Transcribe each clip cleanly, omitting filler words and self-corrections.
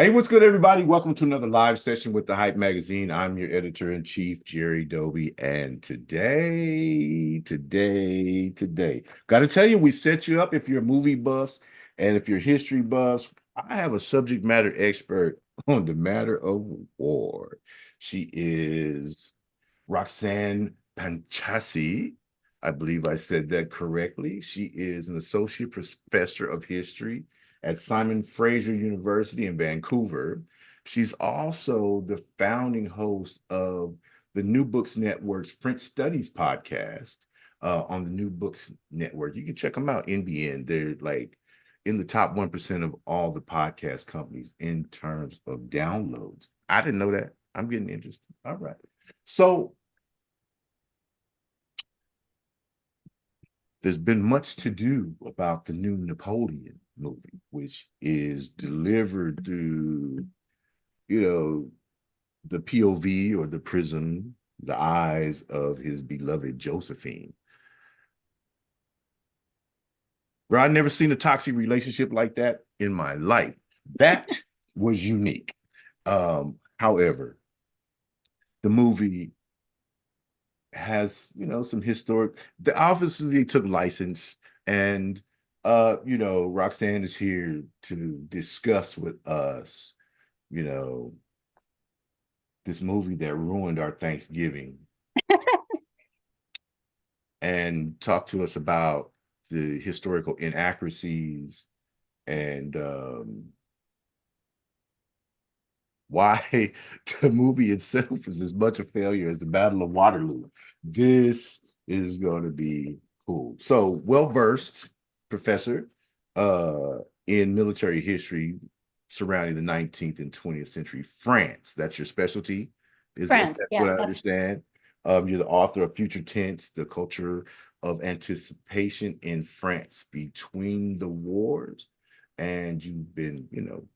Hey, what's good, everybody? Welcome to another live session with the Hype Magazine. I'm your editor-in-chief, Jerry Doby, and today, got to tell you, we set you up if you're movie buffs and if you're history buffs. I have a subject matter expert on the matter of war. She is Roxanne Panchasi. I believe I said that correctly. She is an associate professor of history at Simon Fraser University in Vancouver. She's also the founding host of the New Books Network's French Studies podcast on the New Books Network. You can check them out, NBN. They're like in the top 1% of all the podcast companies in terms of downloads. I didn't know that. I'm getting interested. All right. So there's been much to do about the new Napoleon movie, which is delivered through, the POV or the prism, the eyes of his beloved Josephine. Bro, I've never seen a toxic relationship like that in my life. That was unique. However, the movie has, some historic, obviously they took license, and Roxanne is here to discuss with us, this movie that ruined our Thanksgiving and talk to us about the historical inaccuracies and why the movie itself is as much a failure as the Battle of Waterloo. This is going to be cool. So, well-versed professor in military history surrounding the 19th and 20th century France. That's your specialty, is that France, what yeah, I understand? You're the author of Future Tense, The Culture of Anticipation in France Between the Wars. And you've been,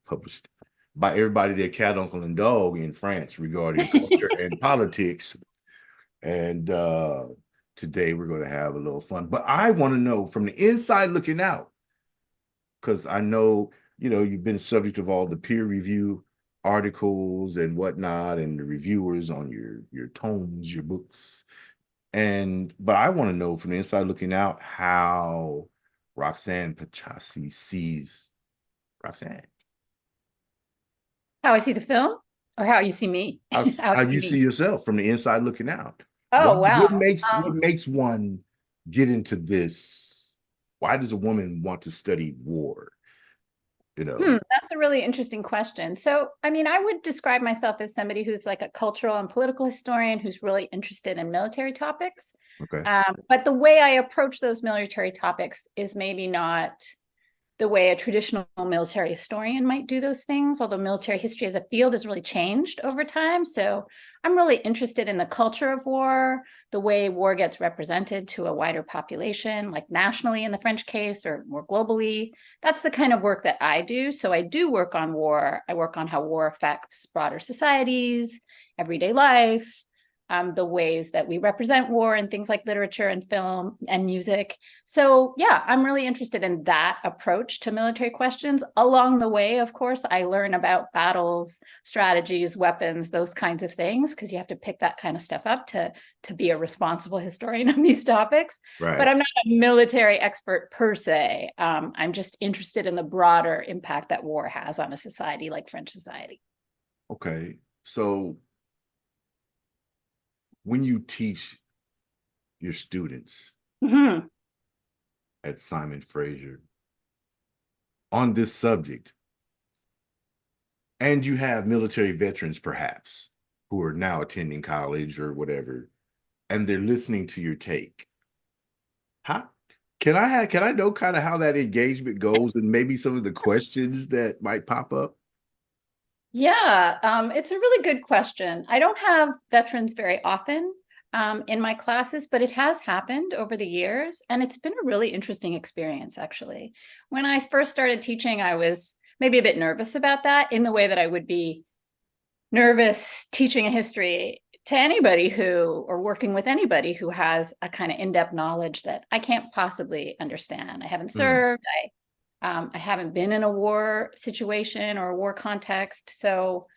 published by everybody, their cat, uncle, and dog in France regarding culture and politics. And today we're going to have a little fun. But I want to know from the inside looking out, because I know, you've been subject of all the peer review articles and whatnot, and the reviewers on your tomes, your books. But I want to know from the inside looking out how Roxanne Panchasi sees Roxanne. how I see the film or how you see me? How, How I how see you see me. yourself from the inside looking out. Oh, What wow. makes one get into this? Why does a woman want to study war? That's a really interesting question. So, I mean, I would describe myself as somebody who's like a cultural and political historian who's really interested in military topics. Okay. But the way I approach those military topics is maybe not the way a traditional military historian might do those things, although military history as a field has really changed over time. So I'm really interested in the culture of war, the way war gets represented to a wider population, like nationally in the French case or more globally. That's the kind of work that I do. So I do work on war. I work on how war affects broader societies, everyday life, the ways that we represent war in things like literature and film and music. So yeah, I'm really interested in that approach to military questions. Along the way, of course, I learn about battles, strategies, weapons, those kinds of things, because you have to pick that kind of stuff up to be a responsible historian on these topics. Right. But I'm not a military expert per se. I'm just interested in the broader impact that war has on a society like French society. Okay. So when you teach your students Mm-hmm. at Simon Fraser on this subject, and you have military veterans perhaps who are now attending college or whatever, and they're listening to your take, how can I know kind of how that engagement goes and maybe some of the questions that might pop up? Yeah, it's a really good question. I don't have veterans very often in my classes, but it has happened over the years, and it's been a really interesting experience, actually. When I first started teaching, I was maybe a bit nervous about that in the way that I would be nervous teaching a history to anybody who, or working with anybody who has a kind of in-depth knowledge that I can't possibly understand. I haven't Mm, served. I haven't been in a war situation or a war context. So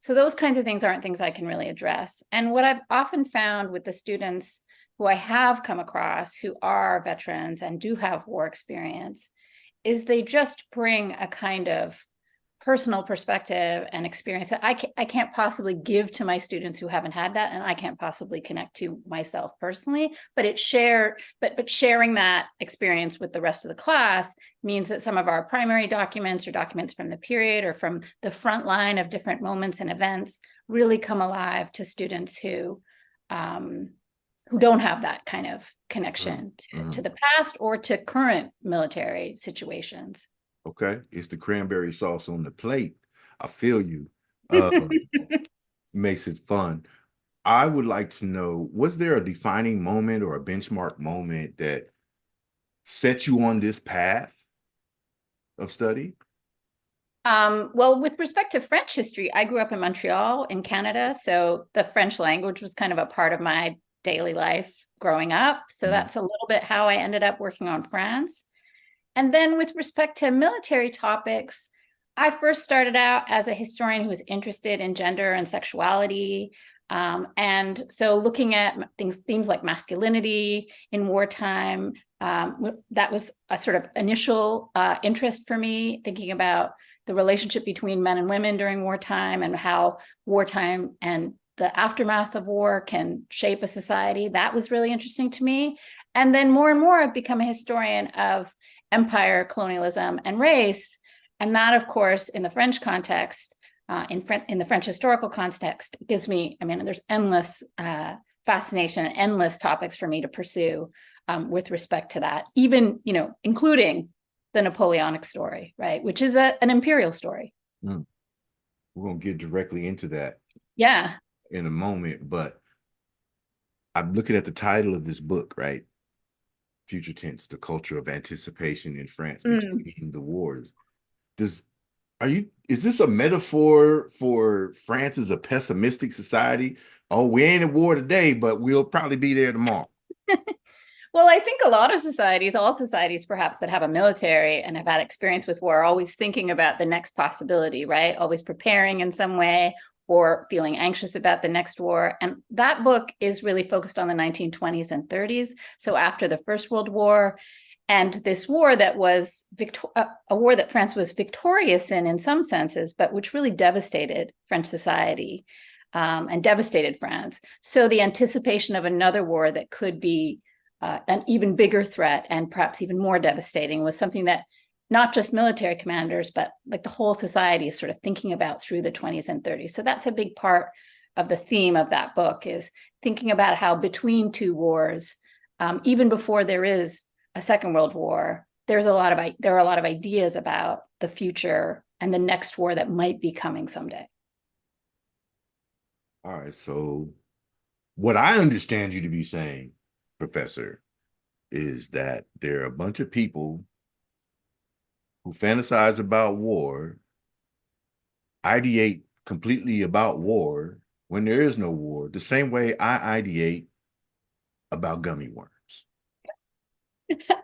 those kinds of things aren't things I can really address. And what I've often found with the students who I have come across who are veterans and do have war experience is they just bring a kind of personal perspective and experience that I can't possibly give to my students who haven't had that, and I can't possibly connect to myself personally. But sharing that experience with the rest of the class means that some of our primary documents or documents from the period or from the front line of different moments and events really come alive to students who don't have that kind of connection to the past or to current military situations. Okay, it's the cranberry sauce on the plate. I feel you. Makes it fun. I would like to know, was there a defining moment or a benchmark moment that set you on this path of study? Well, with respect to French history, I grew up in Montreal in Canada. So the French language was kind of a part of my daily life growing up. So that's a little bit how I ended up working on France. And then with respect to military topics, I first started out as a historian who was interested in gender and sexuality. And so looking at themes like masculinity in wartime, that was a sort of initial interest for me, thinking about the relationship between men and women during wartime and how wartime and the aftermath of war can shape a society. That was really interesting to me. And then more and more, I've become a historian of empire, colonialism, and race. And that, of course, in the French context, in the French historical context, gives me, I mean, there's endless fascination and endless topics for me to pursue with respect to that, even, including the Napoleonic story, right, which is an imperial story. We're going to get directly into that. Yeah. In a moment, but I'm looking at the title of this book, right? Future tense, the culture of anticipation in France between the wars. Is this a metaphor for France as a pessimistic society? Oh, we ain't at war today, but we'll probably be there tomorrow. Well, I think a lot of societies, all societies perhaps that have a military and have had experience with war, are always thinking about the next possibility, right? Always preparing in some way or feeling anxious about the next war. And that book is really focused on the 1920s and 30s. So after the First World War, and this war that was a war that France was victorious in some senses, but which really devastated French society and devastated France. So the anticipation of another war that could be an even bigger threat and perhaps even more devastating was something that not just military commanders, but like the whole society is sort of thinking about through the 20s and 30s. So that's a big part of the theme of that book, is thinking about how between two wars, even before there is a Second World War, there are a lot of ideas about the future and the next war that might be coming someday. All right. So what I understand you to be saying, Professor, is that there are a bunch of people who fantasize about war, ideate completely about war when there is no war, the same way I ideate about gummy worms.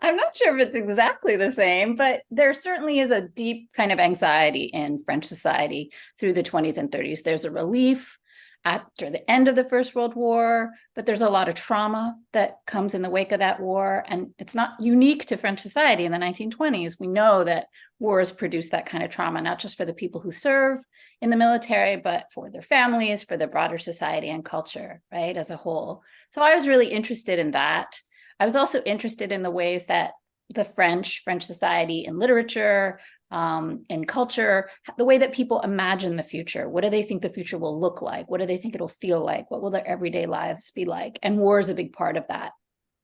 I'm not sure if it's exactly the same, but there certainly is a deep kind of anxiety in French society through the 20s and 30s. There's a relief after the end of the First World War, but there's a lot of trauma that comes in the wake of that war. And it's not unique to French society in the 1920s. We know that wars produce that kind of trauma, not just for the people who serve in the military, but for their families, for the broader society and culture, right, as a whole. So I was really interested in that. I was also interested in the ways that the French society in literature, in culture, the way that people imagine the future. What do they think the future will look like? What do they think it'll feel like? What will their everyday lives be like? And war is a big part of that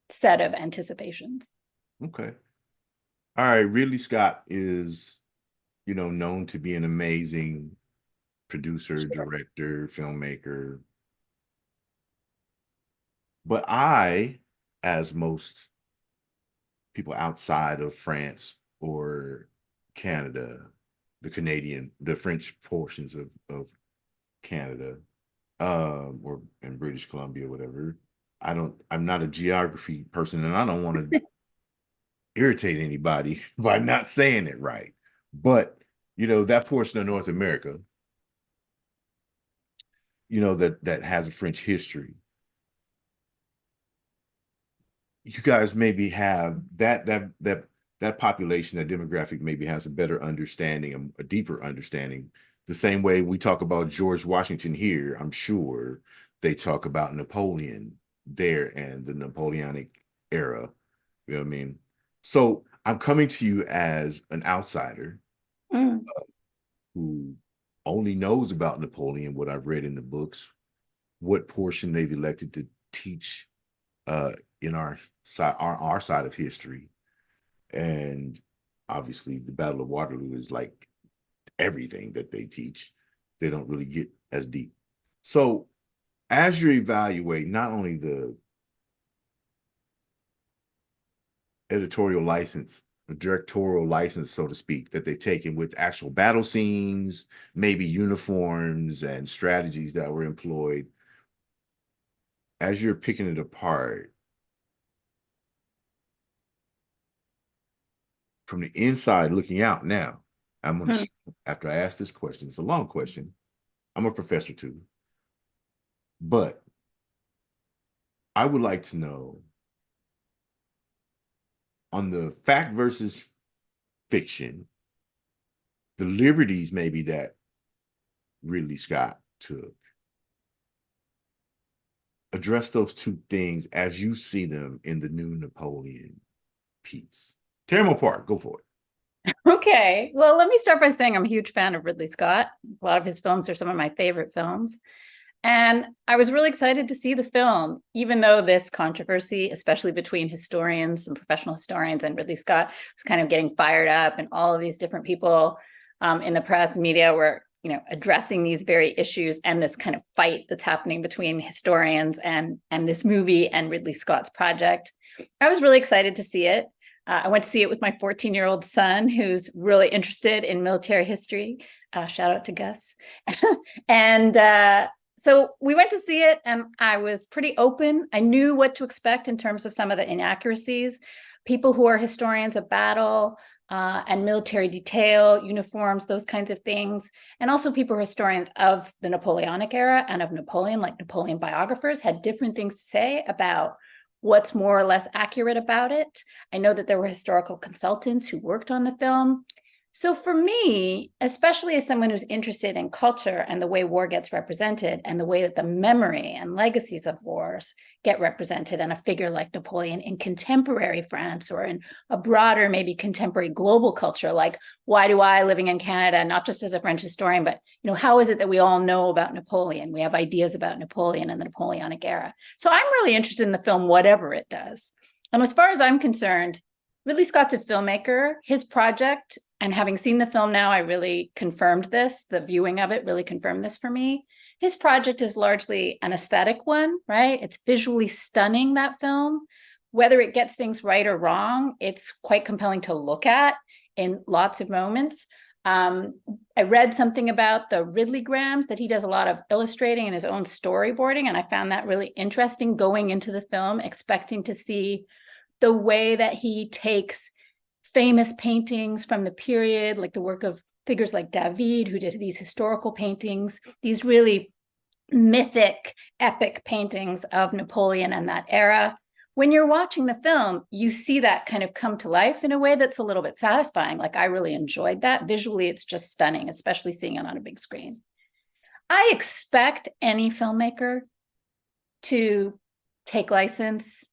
set of anticipations. Okay. All right. Ridley Scott is, known to be an amazing producer, director, filmmaker. But as most people outside of France or Canada, the French portions of Canada, or in British Columbia, whatever. I'm not a geography person, and I don't want to irritate anybody by not saying it right. But, that portion of North America, that has a French history, you guys maybe have that population, that demographic maybe has a better understanding, a deeper understanding. The same way we talk about George Washington here, I'm sure they talk about Napoleon there and the Napoleonic era. You know what I mean? So I'm coming to you as an outsider Mm. who only knows about Napoleon, what I've read in the books, what portion they've elected to teach uh, in our side of history. And obviously the Battle of Waterloo is like everything that they teach. They don't really get as deep. So as you evaluate not only the editorial license, directorial license, so to speak, that they've taken with actual battle scenes, maybe uniforms and strategies that were employed, as you're picking it apart, from the inside looking out now, I'm going to, after I ask this question, it's a long question. I'm a professor too. But I would like to know, on the fact versus fiction, the liberties maybe that Ridley Scott took, address those two things as you see them in the new Napoleon piece. Tear them apart. Go for it. Okay. Well, let me start by saying I'm a huge fan of Ridley Scott. A lot of his films are some of my favorite films. And I was really excited to see the film, even though this controversy, especially between historians and professional historians and Ridley Scott, was kind of getting fired up, and all of these different people in the press, media were, addressing these very issues, and this kind of fight that's happening between historians and this movie and Ridley Scott's project. I was really excited to see it. I went to see it with my 14-year-old son, who's really interested in military history. Shout out to Gus. And so we went to see it, and I was pretty open. I knew what to expect in terms of some of the inaccuracies. People who are historians of battle and military detail, uniforms, those kinds of things, and also people who are historians of the Napoleonic era and of Napoleon, like Napoleon biographers, had different things to say about what's more or less accurate about it. I know that there were historical consultants who worked on the film. So for me, especially as someone who's interested in culture and the way war gets represented and the way that the memory and legacies of wars get represented, and a figure like Napoleon in contemporary France or in a broader, maybe contemporary global culture, like why do I, living in Canada, not just as a French historian, but how is it that we all know about Napoleon? We have ideas about Napoleon and the Napoleonic era. So I'm really interested in the film, whatever it does. And as far as I'm concerned, Ridley Scott's a filmmaker. His project, and having seen the film now, I really confirmed this. The viewing of it really confirmed this for me. His project is largely an aesthetic one, right? It's visually stunning, that film. Whether it gets things right or wrong, it's quite compelling to look at in lots of moments. I read something about the Ridleygrams, that he does a lot of illustrating and his own storyboarding, and I found that really interesting, going into the film expecting to see the way that he takes famous paintings from the period, like the work of figures like David, who did these historical paintings, these really mythic, epic paintings of Napoleon and that era. When you're watching the film, you see that kind of come to life in a way that's a little bit satisfying. Like, I really enjoyed that. Visually, it's just stunning, especially seeing it on a big screen. I expect any filmmaker to take license.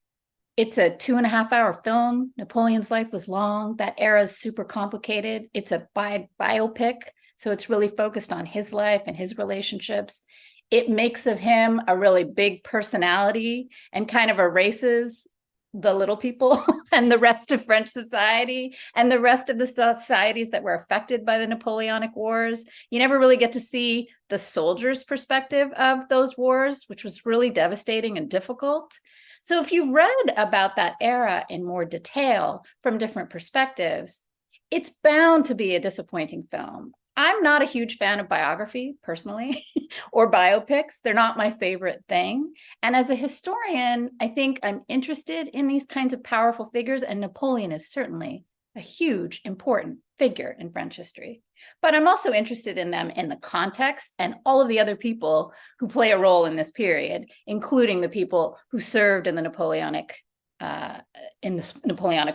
It's a 2.5-hour film. Napoleon's life was long. That era is super complicated. It's a biopic, so it's really focused on his life and his relationships. It makes of him a really big personality and kind of erases the little people and the rest of French society and the rest of the societies that were affected by the Napoleonic Wars. You never really get to see the soldiers' perspective of those wars, which was really devastating and difficult. So if you've read about that era in more detail from different perspectives, it's bound to be a disappointing film. I'm not a huge fan of biography, personally. or biopics. They're not my favorite thing. And as a historian, I think I'm interested in these kinds of powerful figures, and Napoleon is certainly a huge, important figure in French history. But I'm also interested in them in the context and all of the other people who play a role in this period, including the people who served in the Napoleonic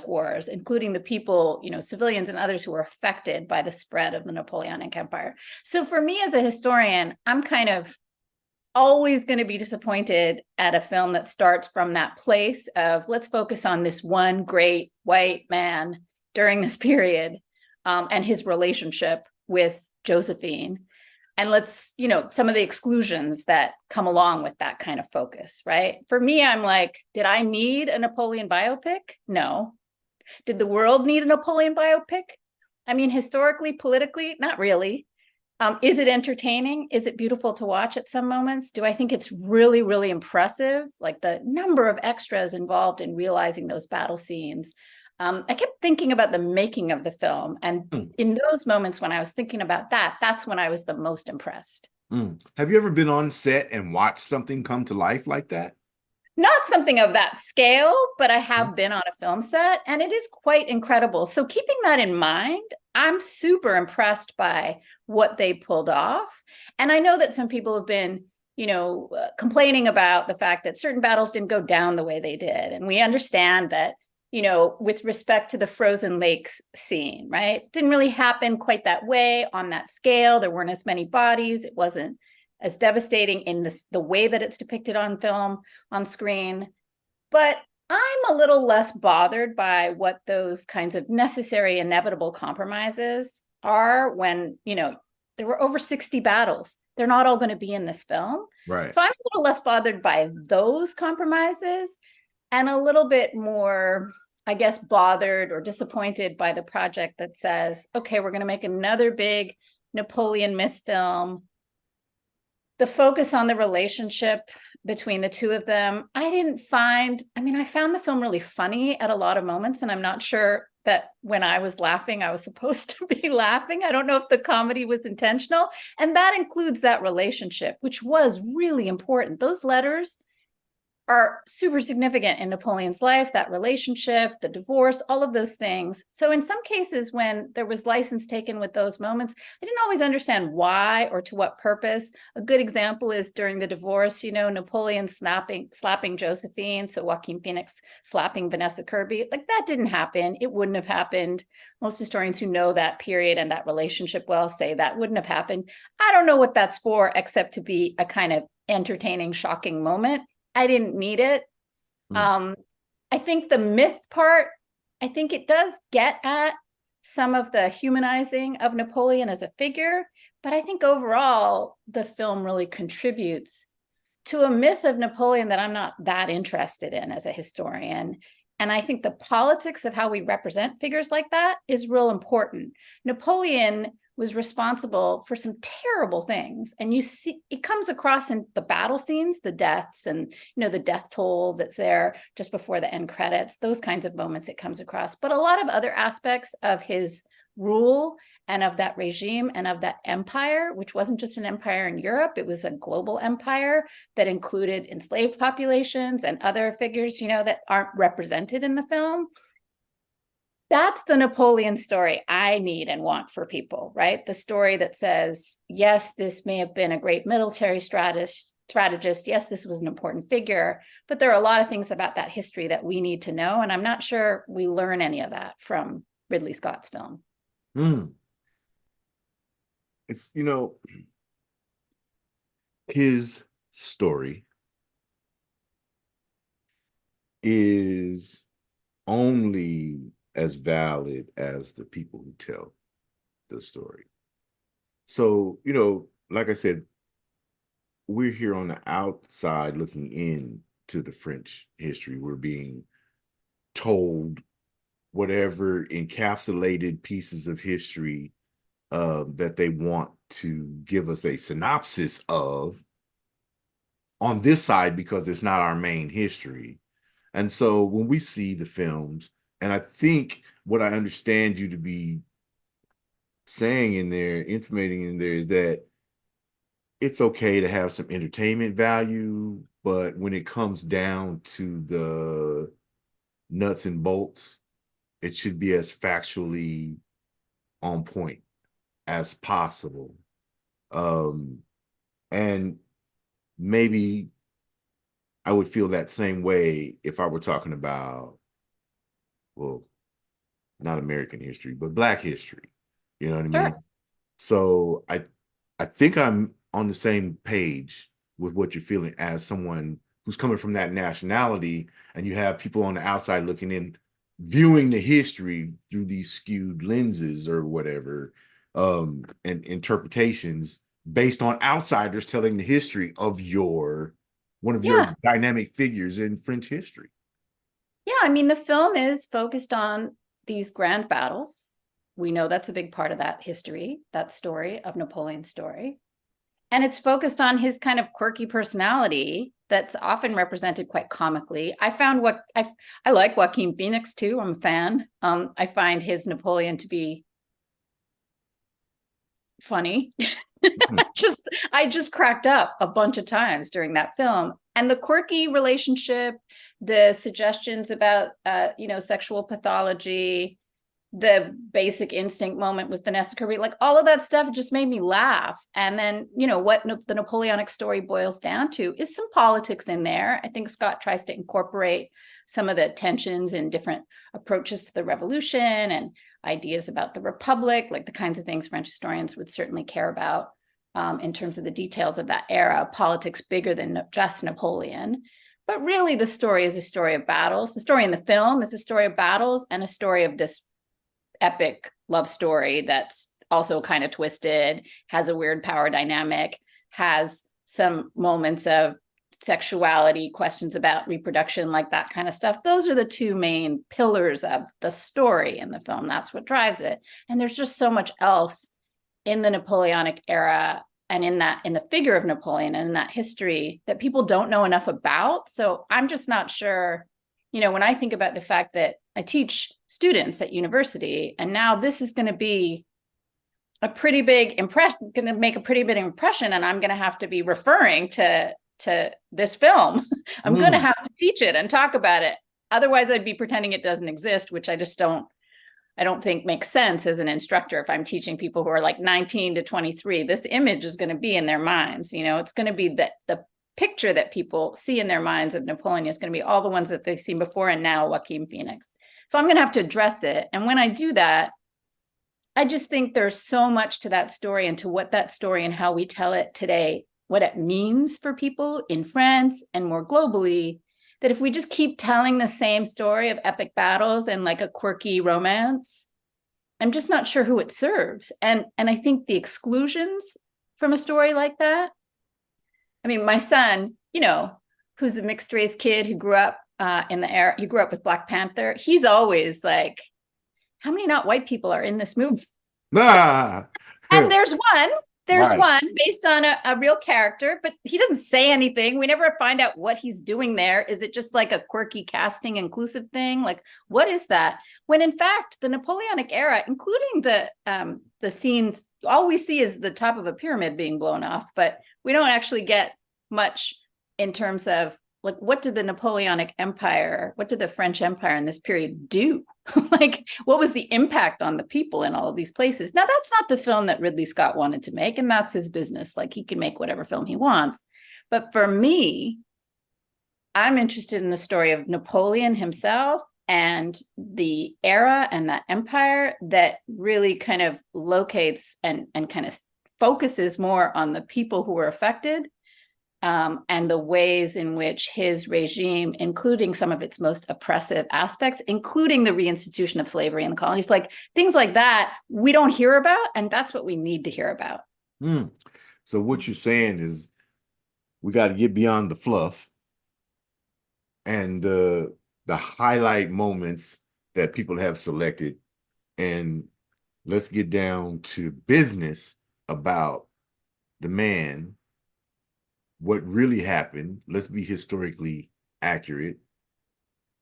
Wars, including the people, civilians and others who were affected by the spread of the Napoleonic Empire. So for me as a historian, I'm kind of always going to be disappointed at a film that starts from that place of let's focus on this one great white man during this period and his relationship with Josephine. And let's, some of the exclusions that come along with that kind of focus, right? For me, I'm like, did I need a Napoleon biopic? No. Did the world need a Napoleon biopic? I mean, historically, politically, not really. Is it entertaining? Is it beautiful to watch at some moments? Do I think it's really, really impressive? Like the number of extras involved in realizing those battle scenes. I kept thinking about the making of the film. And in those moments when I was thinking about that, that's when I was the most impressed. Have you ever been on set and watched something come to life like that? Not something of that scale, but I have been on a film set and it is quite incredible. So keeping that in mind, I'm super impressed by what they pulled off. And I know that some people have been, complaining about the fact that certain battles didn't go down the way they did. And we understand that, with respect to the frozen lakes scene, right? Didn't really happen quite that way on that scale. There weren't as many bodies. It wasn't as devastating in the way that it's depicted on film, on screen. But I'm a little less bothered by what those kinds of necessary, inevitable compromises are when, there were over 60 battles. They're not all going to be in this film. Right. So I'm a little less bothered by those compromises and a little bit more, I guess, bothered or disappointed by the project that says, okay, we're going to make another big Napoleon myth film. The focus on the relationship between the two of them, I found the film really funny at a lot of moments, and I'm not sure that when I was laughing, I was supposed to be laughing. I don't know if the comedy was intentional, and that includes that relationship, which was really important. Those letters are super significant in Napoleon's life, that relationship, the divorce, all of those things. So in some cases, when there was license taken with those moments, I didn't always understand why or to what purpose. A good example is during the divorce, Napoleon slapping Josephine, so Joaquin Phoenix slapping Vanessa Kirby. Like that didn't happen. It wouldn't have happened. Most historians who know that period and that relationship well say that wouldn't have happened. I don't know what that's for, except to be a kind of entertaining, shocking moment. I didn't need it. I think the myth part, I think it does get at some of the humanizing of Napoleon as a figure, but I think overall the film really contributes to a myth of Napoleon that I'm not that interested in as a historian. And I think the politics of how we represent figures like that is real important. Napoleon was responsible for some terrible things. And you see, it comes across in the battle scenes, the deaths and, the death toll that's there just before the end credits, those kinds of moments it comes across. But a lot of other aspects of his rule and of that regime and of that empire, which wasn't just an empire in Europe, it was a global empire that included enslaved populations and other figures, that aren't represented in the film. That's the Napoleon story I need and want for people, right? The story that says, yes, this may have been a great military strategist. Yes, this was an important figure, but there are a lot of things about that history that we need to know. And I'm not sure we learn any of that from Ridley Scott's film. It's, his story is only as valid as the people who tell the story. So, like I said, we're here on the outside looking in to the French history. We're being told whatever encapsulated pieces of history that they want to give us a synopsis of on this side because it's not our main history. And so when we see the films, and I think what I understand you to be saying in there, intimating in there, is that it's okay to have some entertainment value, but when it comes down to the nuts and bolts, it should be as factually on point as possible. Um, and maybe I would feel that same way if I were talking about, well, not American history, but Black history. You know what I Sure. mean? So I think I'm on the same page with what you're feeling as someone who's coming from that nationality, and you have people on the outside looking in, viewing the history through these skewed lenses or whatever, and interpretations based on outsiders telling the history of your one of your Yeah. dynamic figures in French history. Yeah. I mean, the film is focused on these grand battles. We know that's a big part of that history, that story of Napoleon's story. And it's focused on his kind of quirky personality that's often represented quite comically. I found what I like Joaquin Phoenix too. I'm a fan. I find his Napoleon to be funny. I just cracked up a bunch of times during that film. And the quirky relationship, the suggestions about sexual pathology, the basic instinct moment with Vanessa Kirby, like all of that stuff just made me laugh. And then, what the Napoleonic story boils down to is some politics in there. I think Scott tries to incorporate some of the tensions and different approaches to the revolution and ideas about the Republic, like the kinds of things French historians would certainly care about in terms of the details of that era, politics bigger than just Napoleon. But really, the story is a story of battles. The story in the film is a story of battles and a story of this epic love story that's also kind of twisted, has a weird power dynamic, has some moments of sexuality, questions about reproduction, like that kind of stuff. Those are the two main pillars of the story in the film. That's what drives it. And there's just so much else in the Napoleonic era and in the figure of Napoleon and in that history that people don't know enough about. So I'm just not sure, when I think about the fact that I teach students at university, and now this is going to be a pretty big impression, going to make a pretty big impression, and I'm going to have to be referring to this film. I'm going to have to teach it and talk about it. Otherwise, I'd be pretending it doesn't exist, which I don't think makes sense as an instructor. If I'm teaching people who are like 19 to 23, this image is going to be in their minds. It's going to be the picture that people see in their minds of Napoleon is going to be all the ones that they've seen before, and now Joaquin Phoenix. So I'm going to have to address it. And when I do that, I just think there's so much to that story and to what that story and how we tell it today, what it means for people in France and more globally, that if we just keep telling the same story of epic battles and like a quirky romance, I'm just not sure who it serves. And I think the exclusions from a story like that, I mean, my son, who's a mixed race kid who grew up he grew up with Black Panther. He's always like, how many not white people are in this movie? Ah, And there's right. one based on a real character, but he doesn't say anything. We never find out what he's doing there. Is it just like a quirky casting inclusive thing? Like, what is that? When in fact, the Napoleonic era, including the scenes, all we see is the top of a pyramid being blown off, but we don't actually get much in terms of like, what did the Napoleonic Empire, what did the French Empire in this period do? Like, what was the impact on the people in all of these places? Now, that's not the film that Ridley Scott wanted to make, and that's his business. Like, he can make whatever film he wants. But for me, I'm interested in the story of Napoleon himself and the era and that empire that really kind of locates and kind of focuses more on the people who were affected, and the ways in which his regime, including some of its most oppressive aspects, including the reinstitution of slavery in the colonies, like things like that, we don't hear about, and that's what we need to hear about. So what you're saying is we got to get beyond the fluff and the highlight moments that people have selected, and let's get down to business about the man, what really happened. Let's be historically accurate.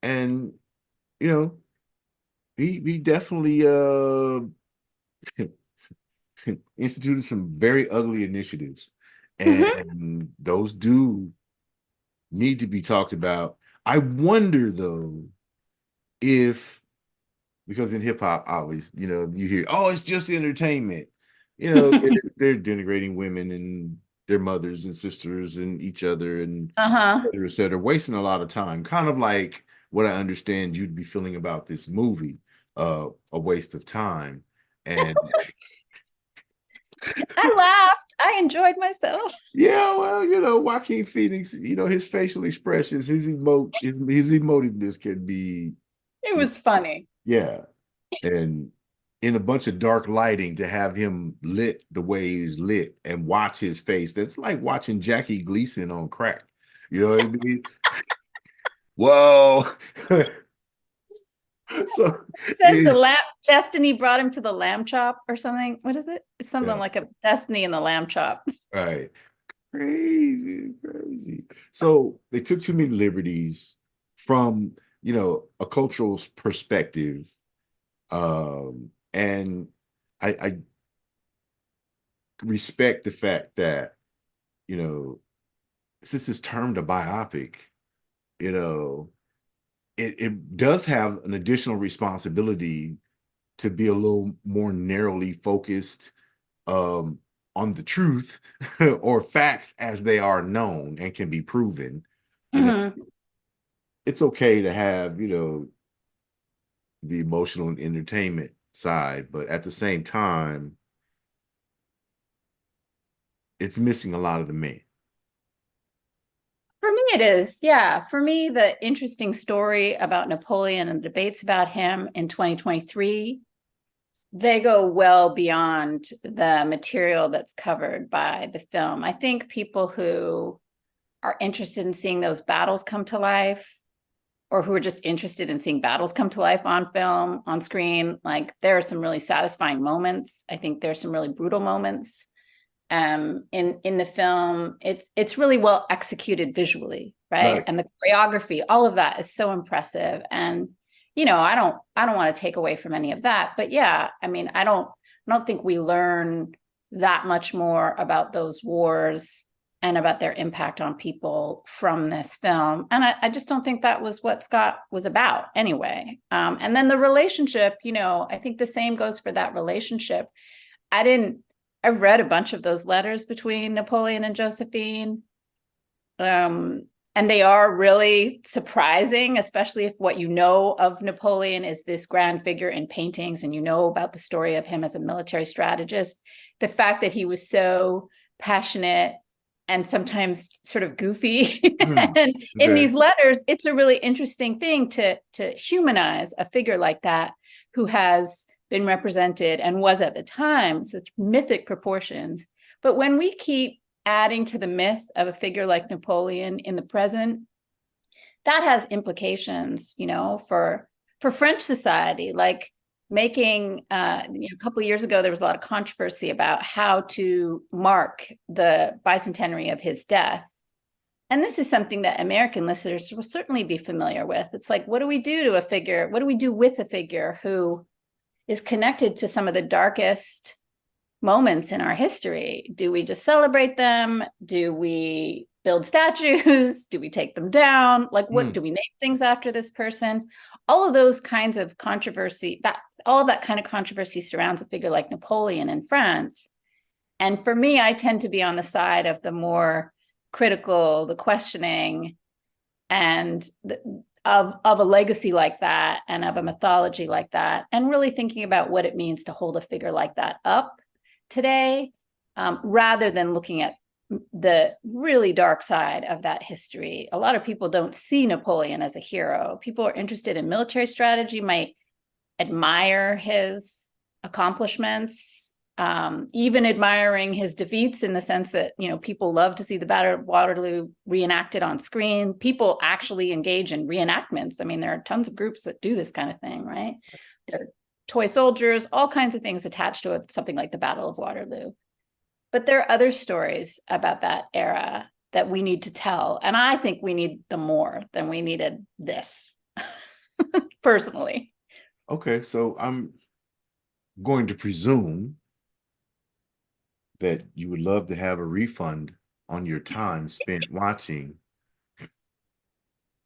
And you know, he definitely instituted some very ugly initiatives Mhm. and those do need to be talked about. I wonder though if, because in hip hop, always, you hear, oh, it's just entertainment. They're denigrating women and their mothers and sisters and each other and Uh-huh. et cetera, wasting a lot of time. Kind of like what I understand you'd be feeling about this movie, a waste of time. And I laughed. I enjoyed myself. yeah, well, Joaquin Phoenix, his facial expressions, his emotiveness can be, It was funny. yeah. And in a bunch of dark lighting, to have him lit the way he's lit and watch his face, that's like watching Jackie Gleason on crack. You know what I mean? Whoa. So It says the it, lamb destiny brought him to the lamb chop or something. What is it? It's something yeah, like a destiny in the lamb chop. right. Crazy, crazy. So they took too many liberties from, a cultural perspective. And I respect the fact that, you know, since it's termed a biopic, you know, it does have an additional responsibility to be a little more narrowly focused, um, on the truth or facts as they are known and can be proven. You know, Mhm. it's okay to have, the emotional and entertainment side, but at the same time, it's missing a lot of the men. For me, it is. Yeah. For me, the interesting story about Napoleon and the debates about him in 2023, they go well beyond the material that's covered by the film. I think people who are interested in seeing those battles come to life, or who are just interested in seeing battles come to life on film, on screen, like there are some really satisfying moments. I think there's some really brutal moments in the film. It's really well executed visually, right? Right. And the choreography, all of that is so impressive. And I don't want to take away from any of that, but yeah, I mean, I don't think we learn that much more about those wars and about their impact on people from this film. And I just don't think that was what Scott was about anyway. And then the relationship, I think the same goes for that relationship. I didn't, I've read a bunch of those letters between Napoleon and Josephine. And they are really surprising, especially if what you know of Napoleon is this grand figure in paintings and you know about the story of him as a military strategist. The fact that he was so passionate and sometimes sort of goofy Hmm. and in Okay. these letters, it's a really interesting thing to humanize a figure like that who has been represented and was at the time such mythic proportions. But when we keep adding to the myth of a figure like Napoleon in the present, that has implications, for French society. Like making, a couple of years ago, there was a lot of controversy about how to mark the bicentenary of his death. And this is something that American listeners will certainly be familiar with. It's like, what do we do to a figure? What do we do with a figure who is connected to some of the darkest moments in our history? Do we just celebrate them? Do we build statues? Do we take them down? Like, what Hmm. do we name things after this person? All of those kinds of controversy, that all of that kind of controversy surrounds a figure like Napoleon in France. And for me, I tend to be on the side of the more critical, the questioning, and of a legacy like that and of a mythology like that, and really thinking about what it means to hold a figure like that up today, rather than looking at the really dark side of that history. A lot of people don't see Napoleon as a hero. People are interested in military strategy, might admire his accomplishments, even admiring his defeats, in the sense that, people love to see the Battle of Waterloo reenacted on screen. People actually engage in reenactments. I mean, there are tons of groups that do this kind of thing, right? There are toy soldiers, all kinds of things attached to something like the Battle of Waterloo. But there are other stories about that era that we need to tell. And I think we need them more than we needed this, personally. Okay. So I'm going to presume that you would love to have a refund on your time spent watching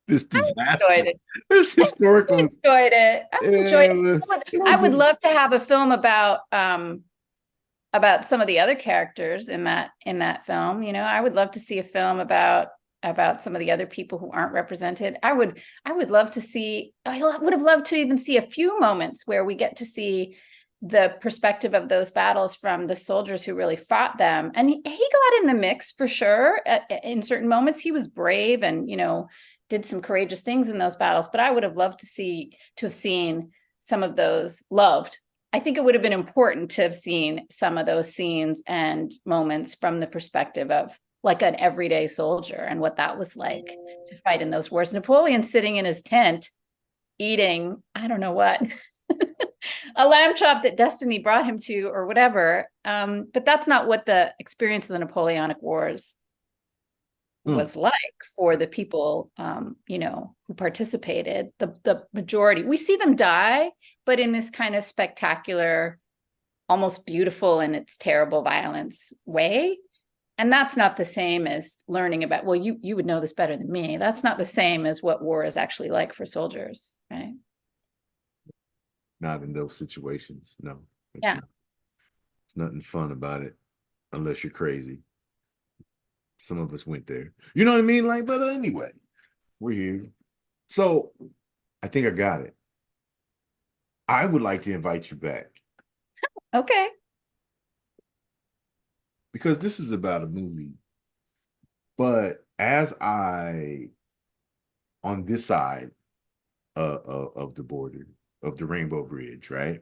this Enjoyed disaster, it. this historical. Enjoyed it. I enjoyed it. Uh, it I was would a, love to have a film about some of the other characters in that film. I would love to see a film about some of the other people who aren't represented. I would love to see. I would have loved to even see a few moments where we get to see the perspective of those battles from the soldiers who really fought them. And he got in the mix for sure. In certain moments, he was brave and did some courageous things in those battles. But I would have loved to have seen some of those loved. I think it would have been important to have seen some of those scenes and moments from the perspective of like an everyday soldier and what that was like to fight in those wars. Napoleon sitting in his tent eating, I don't know what, a lamb chop that destiny brought him to or whatever. But that's not what the experience of the Napoleonic Wars mm, was like for the people, who participated. The majority, we see them die, but in this kind of spectacular, almost beautiful in its terrible violence way. And that's not the same as learning about, well, you would know this better than me. That's not the same as what war is actually like for soldiers, right? not in those situations. No, it's Yeah. not. It's nothing fun about it unless you're crazy. Some of us went there. You know what I mean? Like, but anyway, we're here. So I think I got it. I would like to invite you back Okay. because this is about a movie. But as on this side of the border of the Rainbow Bridge, right?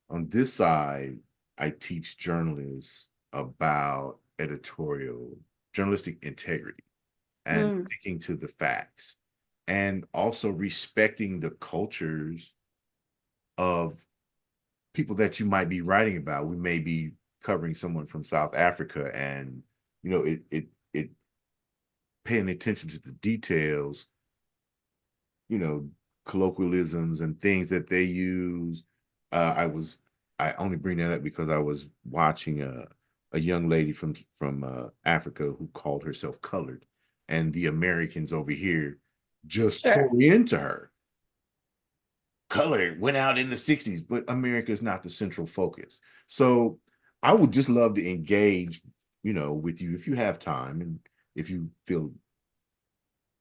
On this side, I teach journalists about journalistic integrity and Mm, sticking to the facts and also respecting the cultures of people that you might be writing about. We may be covering someone from South Africa and it paying attention to the details, you know, colloquialisms and things that they use. I only bring that up because I was watching a young lady from Africa who called herself colored, and the Americans over here just sure. tore into her. Color went out in the 60s, but America is not the central focus. So I would just love to engage, with you if you have time and if you feel,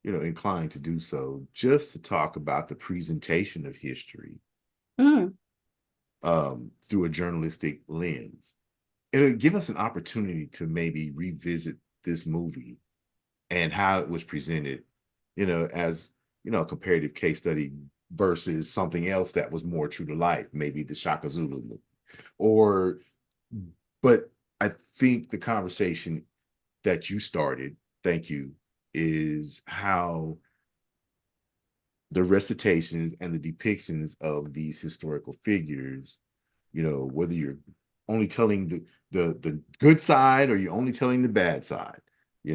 inclined to do so, just to talk about the presentation of history Mm, through a journalistic lens. It'll give us an opportunity to maybe revisit this movie and how it was presented, as a comparative case study versus something else that was more true to life, maybe the Shaka Zulu movie. Or, but I think the conversation that you started, thank you, is how the recitations and the depictions of these historical figures, whether you're only telling the good side or you're only telling the bad side, you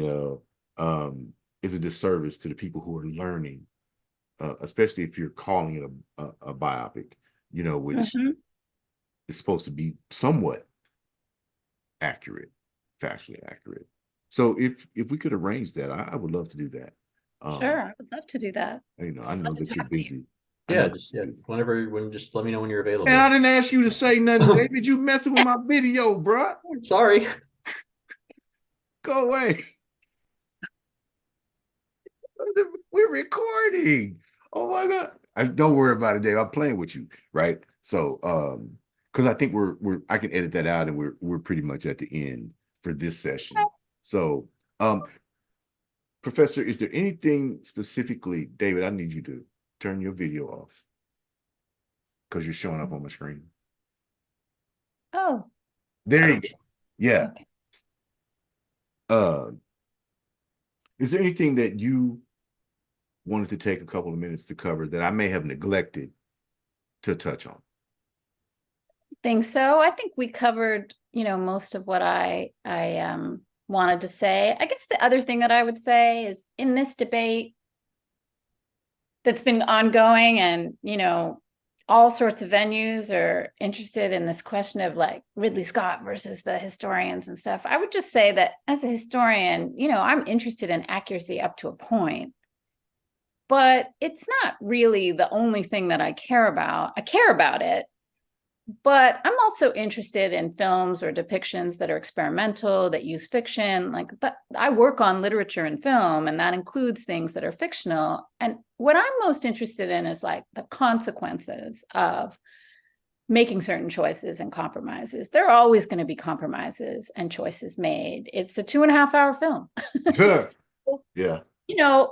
know, is a disservice to the people who are learning, especially if you're calling it a biopic, which mhm. is supposed to be somewhat accurate, factually accurate. So if we could arrange that, I would love to do that. Sure. I would love to do that. I It's fun know to that you're talk to you. busy. I know Yeah, that just you're yeah. busy. When just let me know when you're Man, I available. didn't ask you to say nothing, David. You messing with my video, bro. Sorry. Go away. We're recording. Oh my God. Don't worry about it, Dave. I'm playing with you, right? So because I think I can edit that out and we're pretty much at the end for this session. So Professor, is there anything specifically, David, I need you to turn your video off because you're showing up on my screen. Oh, There you go. Yeah. okay. Uh, is there anything that you wanted to take a couple of minutes to cover that I may have neglected to touch on? Think so. I think we covered, most of what I wanted to say. I guess the other thing that I would say is in this debate that's been ongoing and, all sorts of venues are interested in this question of like Ridley Scott versus the historians and stuff. I would just say that as a historian, I'm interested in accuracy up to a point, but it's not really the only thing that I care about. I care about it, but I'm also interested in films or depictions that are experimental, that use fiction. Like, but I work on literature and film, and that includes things that are fictional. And what I'm most interested in is like the consequences of making certain choices and compromises. There are always going to be compromises and choices made. It's a 2.5 hour film. Yeah.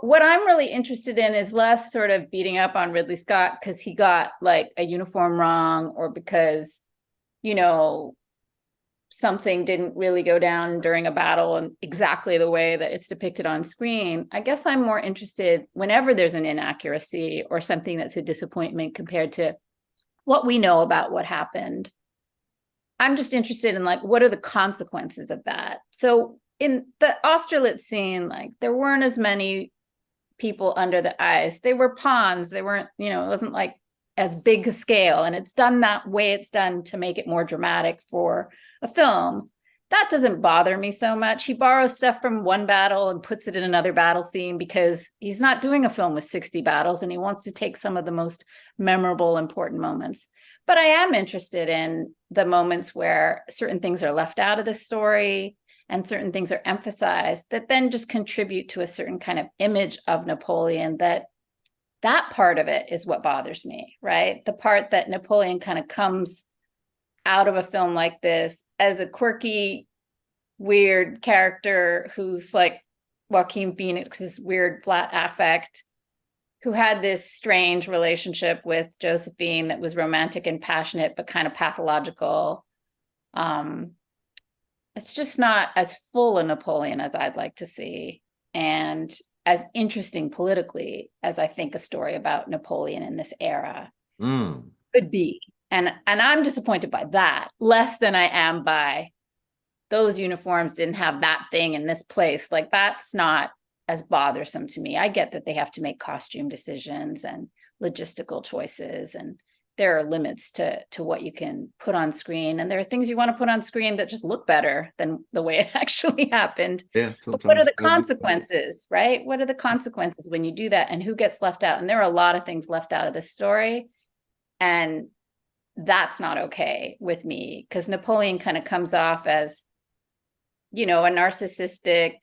What I'm really interested in is less sort of beating up on Ridley Scott because he got like a uniform wrong, or because, something didn't really go down during a battle in exactly the way that it's depicted on screen. I guess I'm more interested whenever there's an inaccuracy or something that's a disappointment compared to what we know about what happened. I'm just interested in like, what are the consequences of that? So in the Austerlitz scene, like there weren't as many people under the ice. They were pawns. They weren't, it wasn't like as big a scale. And it's done that way it's done to make it more dramatic for a film. That doesn't bother me so much. He borrows stuff from one battle and puts it in another battle scene because he's not doing a film with 60 battles and he wants to take some of the most memorable, important moments. But I am interested in the moments where certain things are left out of the story and certain things are emphasized that then just contribute to a certain kind of image of Napoleon. That part of it is what bothers me, right? The part that Napoleon kind of comes out of a film like this as a quirky, weird character who's like Joaquin Phoenix's weird flat affect, who had this strange relationship with Josephine that was romantic and passionate, but kind of pathological. It's just not as full a Napoleon as I'd like to see, and as interesting politically as I think a story about Napoleon in this era could be. And I'm disappointed by that, less than I am by those uniforms didn't have that thing in this place. Like, that's not as bothersome to me. I get that they have to make costume decisions and logistical choices, and there are limits to what you can put on screen. And there are things you want to put on screen that just look better than the way it actually happened. Yeah. But what are the consequences, right? What are the consequences when you do that, and who gets left out? And there are a lot of things left out of this story. And that's not okay with me, because Napoleon kind of comes off as, a narcissistic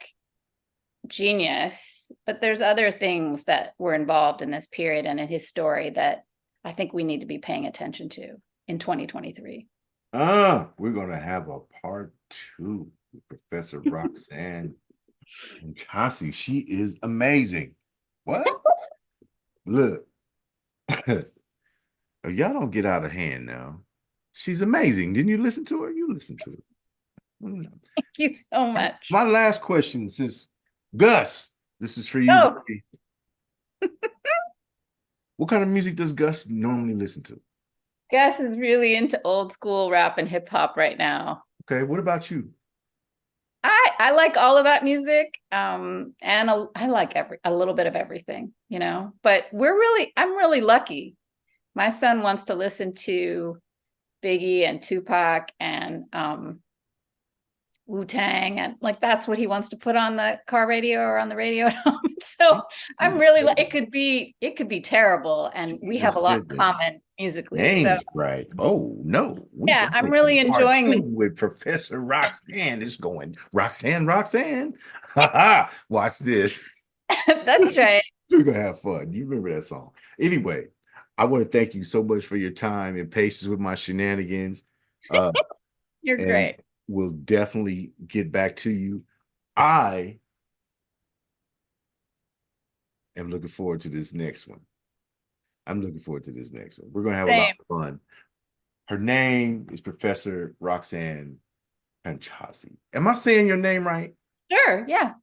genius, but there's other things that were involved in this period and in his story that I think we need to be paying attention to in 2023. We're going to have a part 2 with Professor Roxanne Panchasi. She is amazing. What? Look. Y'all don't get out of hand now. She's amazing. Didn't you listen to her? You listened to her. Thank you so much. My last question, since Gus, this is for you. Oh. What kind of music does Gus normally listen to? Gus is really into old school rap and hip hop right now. Okay, what about you? I like all of that music, and I like a little bit of everything, But I'm really lucky. My son wants to listen to Biggie and Tupac and Wu-Tang, and like that's what he wants to put on the car radio or on the radio at home. So I'm really like, it could be terrible, and we have a lot in common musically. So right. Oh no. Yeah, I'm really enjoying this with Professor Roxanne. It's going Roxanne. Watch this. That's right. We're gonna have fun. You remember that song. Anyway, I want to thank you so much for your time and patience with my shenanigans. You're great. We'll definitely get back to you. I am looking forward to this next one. We're going to have a lot of fun. Her name is Professor Roxanne Panchasi. Am I saying your name right? Sure, yeah.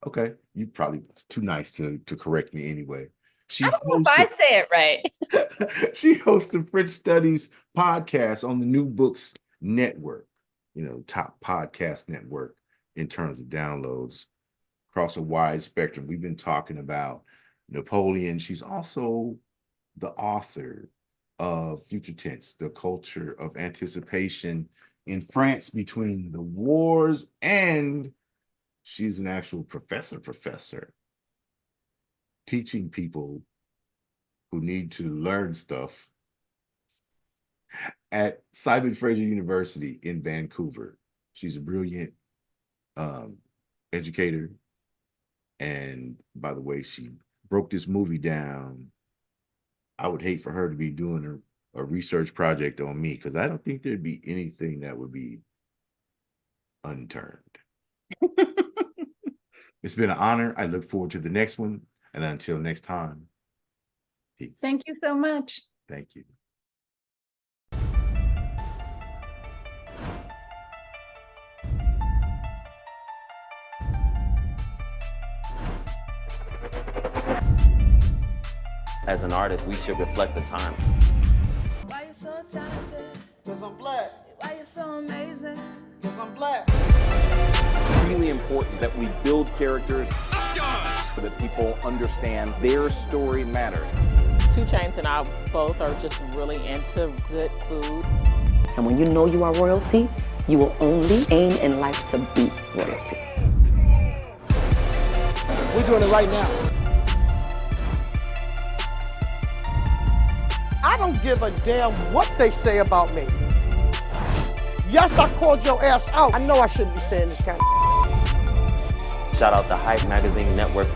Okay. You probably too nice to correct me anyway. I don't know if I say it right. She hosts the French Studies podcast on the New Books Network, top podcast network in terms of downloads across a wide spectrum. We've been talking about Napoleon. She's also the author of future tense, the culture of anticipation in France between the wars, and she's an actual professor teaching people who need to learn stuff at Simon Fraser University in Vancouver. She's a brilliant educator. And by the way, she broke this movie down. I would hate for her to be doing a research project on me, because I don't think there'd be anything that would be unturned. It's been an honor. I look forward to the next one. And until next time, peace. Thank you so much. Thank you. As an artist, we should reflect the time. Why you so talented? Cause I'm black. Why you so amazing? Cause I'm black. It's really important that we build characters so that people understand their story matters. 2 Chainz and I both are just really into good food. And when you know you are royalty, you will only aim in life to be royalty. We're doing it right now. I don't give a damn what they say about me. Yes, I called your ass out. I know I shouldn't be saying this kind of. Shout out to Hype Magazine Network.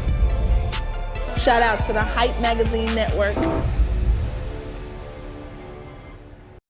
Shout out to the Hype Magazine Network.